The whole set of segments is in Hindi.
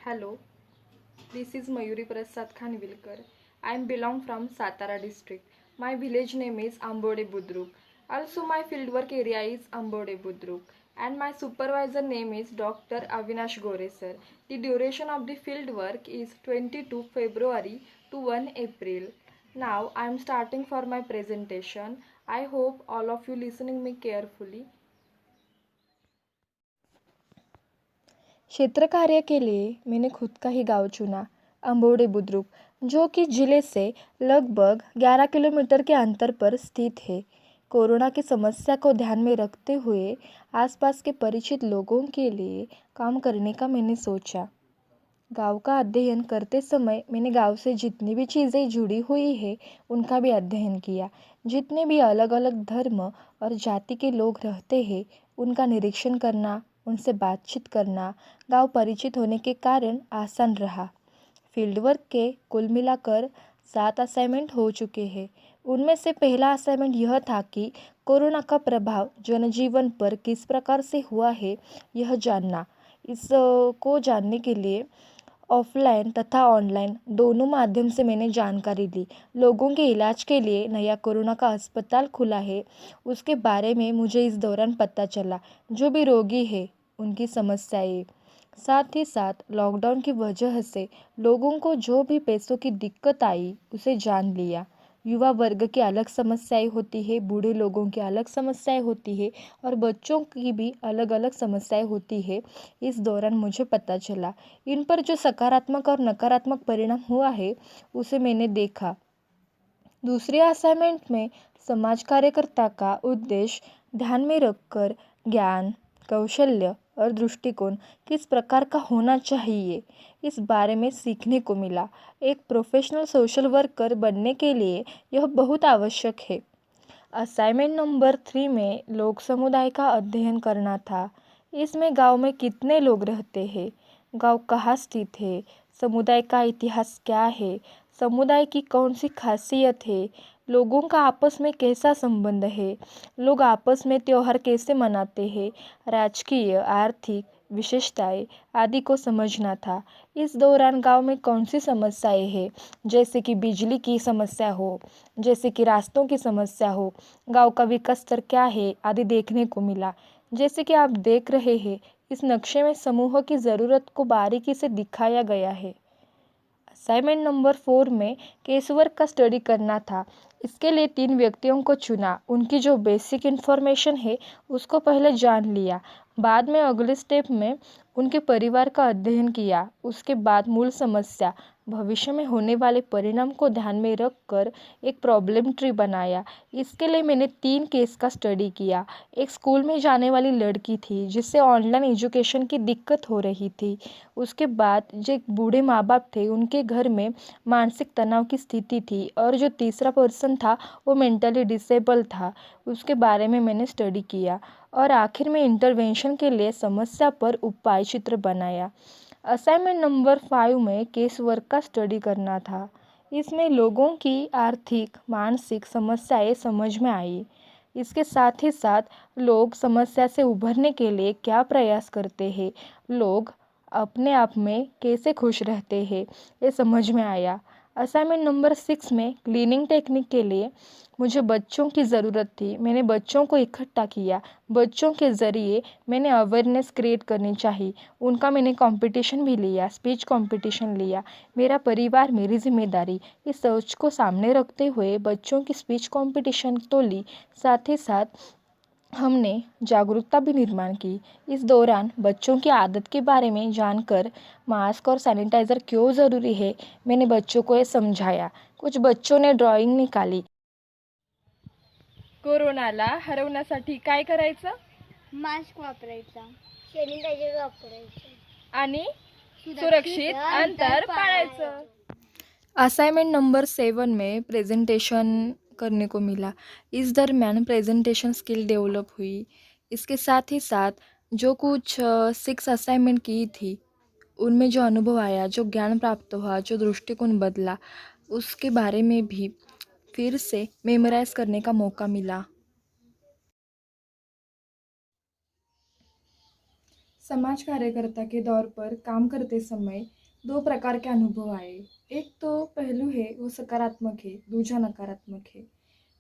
Hello, this is Mayuri Prasad Khanvilkar. I am belong from Satara district. My village name is Ambode Budruk. Also my fieldwork area is Ambode Budruk and my supervisor name is Dr. Avinash Gore sir. The duration of the field work is 22 February to 1 April. Now I am starting for my presentation. I hope all of you listening me carefully. क्षेत्र कार्य के लिए मैंने खुद का ही गांव चुना, अंबोडे बुद्रुक, जो कि जिले से लगभग 11 किलोमीटर के अंतर पर स्थित है। कोरोना की समस्या को ध्यान में रखते हुए आसपास के परिचित लोगों के लिए काम करने का मैंने सोचा। गांव का अध्ययन करते समय मैंने गांव से जितनी भी चीज़ें जुड़ी हुई है उनका भी अध्ययन किया। जितने भी अलग अलग धर्म और जाति के लोग रहते हैं उनका निरीक्षण करना, उनसे बातचीत करना गांव परिचित होने के कारण आसान रहा। फील्ड वर्क के कुल मिलाकर 7 असाइनमेंट हो चुके हैं। उनमें से पहला असाइनमेंट यह था कि कोरोना का प्रभाव जनजीवन पर किस प्रकार से हुआ है यह जानना। इसको जानने के लिए ऑफलाइन तथा ऑनलाइन दोनों माध्यम से मैंने जानकारी ली। लोगों के इलाज के लिए नया कोरोना का अस्पताल खुला है, उसके बारे में मुझे इस दौरान पता चला। जो भी रोगी है उनकी समस्याएं, साथ ही साथ लॉकडाउन की वजह से लोगों को जो भी पैसों की दिक्कत आई उसे जान लिया। युवा वर्ग की अलग समस्याएं होती है, बूढ़े लोगों की अलग समस्याएं होती है और बच्चों की भी अलग अलग समस्याएं होती है। इस दौरान मुझे पता चला इन पर जो सकारात्मक और नकारात्मक परिणाम हुआ है उसे मैंने देखा। दूसरे असाइनमेंट में समाज कार्यकर्ता का उद्देश्य ध्यान में रखकर ज्ञान, कौशल्य और दृष्टिकोण किस प्रकार का होना चाहिए इस बारे में सीखने को मिला। एक प्रोफेशनल सोशल वर्कर बनने के लिए यह बहुत आवश्यक है। असाइनमेंट नंबर 3 में लोक समुदाय का अध्ययन करना था। इसमें गांव में कितने लोग रहते हैं, गांव कहाँ स्थित है, समुदाय का इतिहास क्या है, समुदाय की कौन सी खासियत है, लोगों का आपस में कैसा संबंध है, लोग आपस में त्यौहार कैसे मनाते हैं, राजकीय आर्थिक विशेषताएं आदि को समझना था। इस दौरान गांव में कौन सी समस्याएं हैं, जैसे कि बिजली की समस्या हो, जैसे कि रास्तों की समस्या हो, गांव का विकास स्तर क्या है आदि देखने को मिला। जैसे कि आप देख रहे हैं इस नक्शे में समूह की ज़रूरत को बारीकी से दिखाया गया है। असाइनमेंट नंबर 4 में केस वर्क का स्टडी करना था। इसके लिए 3 व्यक्तियों को चुना। उनकी जो बेसिक इन्फॉर्मेशन है उसको पहले जान लिया, बाद में अगले स्टेप में उनके परिवार का अध्ययन किया। उसके बाद मूल समस्या, भविष्य में होने वाले परिणाम को ध्यान में रखकर एक प्रॉब्लम ट्री बनाया। इसके लिए मैंने 3 केस का स्टडी किया। एक स्कूल में जाने वाली लड़की थी जिससे ऑनलाइन एजुकेशन की दिक्कत हो रही थी। उसके बाद जो एक बूढ़े माँ बाप थे उनके घर में मानसिक तनाव की स्थिति थी और जो तीसरा पर्सन था वो मेंटली डिसेबल था। उसके बारे में मैंने स्टडी किया और आखिर में इंटरवेंशन के लिए समस्या पर उपाय चित्र बनाया। असाइनमेंट नंबर 5 में केस वर्क का स्टडी करना था। इसमें लोगों की आर्थिक मानसिक समस्याएं समझ में आई। इसके साथ ही साथ लोग समस्या से उभरने के लिए क्या प्रयास करते हैं, लोग अपने आप में कैसे खुश रहते हैं, ये समझ में आया। असाइनमेंट नंबर 6 में क्लीनिंग टेक्निक के लिए मुझे बच्चों की ज़रूरत थी। मैंने बच्चों को इकट्ठा किया। बच्चों के ज़रिए मैंने अवेयरनेस क्रिएट करनी चाहिए। उनका मैंने कंपटीशन भी लिया, स्पीच कंपटीशन लिया। मेरा परिवार मेरी जिम्मेदारी, इस सोच को सामने रखते हुए बच्चों की स्पीच कंपटीशन तो ली, साथ ही साथ हमने जागरूकता भी निर्माण की। इस दौरान बच्चों की आदत के बारे में जानकर मास्क और सैनिटाइज़र क्यों ज़रूरी है मैंने बच्चों को ये समझाया। कुछ बच्चों ने ड्राइंग निकाली। कोरोनाला हरवण्यासाठी काय करायचं, मास्क वापरायचा, सॅनिटायझर वापरायचं आणि सुरक्षित अंतर पाळायचं। असाइनमेंट नंबर 7 में प्रेजेंटेशन करने को मिला। इस दरमियान प्रेजेंटेशन स्किल डेवलप हुई। इसके साथ ही साथ जो कुछ 6 असाइनमेंट की थी उनमें जो अनुभव आया, जो ज्ञान प्राप्त हुआ, जो दृष्टिकोण बदला, उसके बारे में भी फिर से मेमोराइज करने का मौका मिला। समाज कार्यकर्ता के दौर पर काम करते समय दो प्रकार के अनुभव आए। एक तो पहलू है वो सकारात्मक है, दूसरा नकारात्मक है।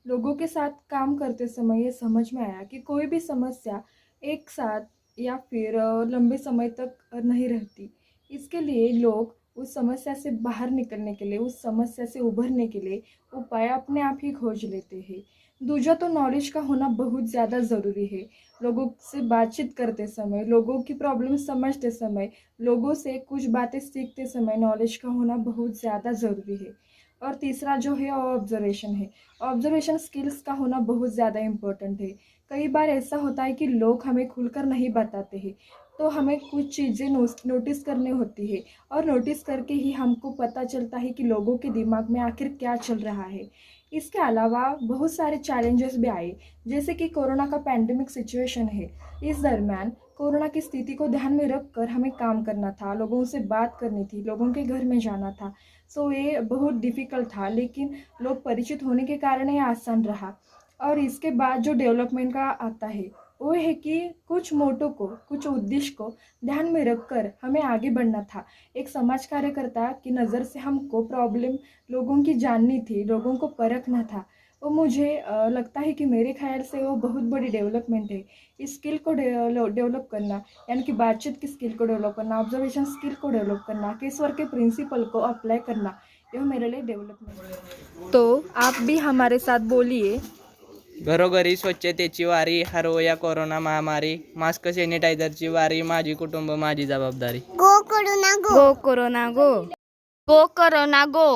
लोगों के साथ काम करते समय ये समझ में आया कि कोई भी समस्या एक साथ या फिर लंबे समय तक नहीं रहती। इसके लिए लोग उस समस्या से बाहर निकलने के लिए, उस समस्या से उभरने के लिए उपाय अपने आप ही खोज लेते हैं। दूसरा तो नॉलेज का होना बहुत ज़्यादा ज़रूरी है। लोगों से बातचीत करते समय, लोगों की प्रॉब्लम समझते समय, लोगों से कुछ बातें सीखते समय नॉलेज का होना बहुत ज़्यादा ज़रूरी है। और तीसरा जो है ऑब्जर्वेशन है। ऑब्जर्वेशन स्किल्स का होना बहुत ज़्यादा इम्पोर्टेंट है। कई बार ऐसा होता है कि लोग हमें खुलकर नहीं बताते हैं, तो हमें कुछ चीज़ें नोटिस करनी होती है और नोटिस करके ही हमको पता चलता है कि लोगों के दिमाग में आखिर क्या चल रहा है। इसके अलावा बहुत सारे चैलेंजेस भी आए, जैसे कि कोरोना का पैंडेमिक सिचुएशन है। इस दरमियान कोरोना की स्थिति को ध्यान में रखकर हमें काम करना था, लोगों से बात करनी थी, लोगों के घर में जाना था। सो ये बहुत डिफ़िकल्ट था, लेकिन लोग परिचित होने के कारण ये आसान रहा। और इसके बाद जो डेवलपमेंट का आता है वो है कि कुछ मोटो को, कुछ उद्देश्य को ध्यान में रखकर हमें आगे बढ़ना था। एक समाज कार्यकर्ता की नज़र से हमको प्रॉब्लम लोगों की जाननी थी, लोगों को परखना था। वो मुझे लगता है कि मेरे ख्याल से वो बहुत बड़ी डेवलपमेंट है। इस स्किल को डेवलप करना, यानी कि बातचीत की स्किल को डेवलप करना, ऑब्जर्वेशन स्किल को डेवलप करना, केस वर्क के प्रिंसिपल को अप्लाई करना, यह मेरे लिए डेवलपमेंट है। तो आप भी हमारे साथ बोलिए। घरोघरी स्वच्छतेची वारी, हरवूया कोरोना महामारी, मास्क सॅनिटायझरची वारी, माझी कुटुंब माझी जबाबदारी. गो कोरोना गो. गो कोरोना गो. गो कोरोना गो.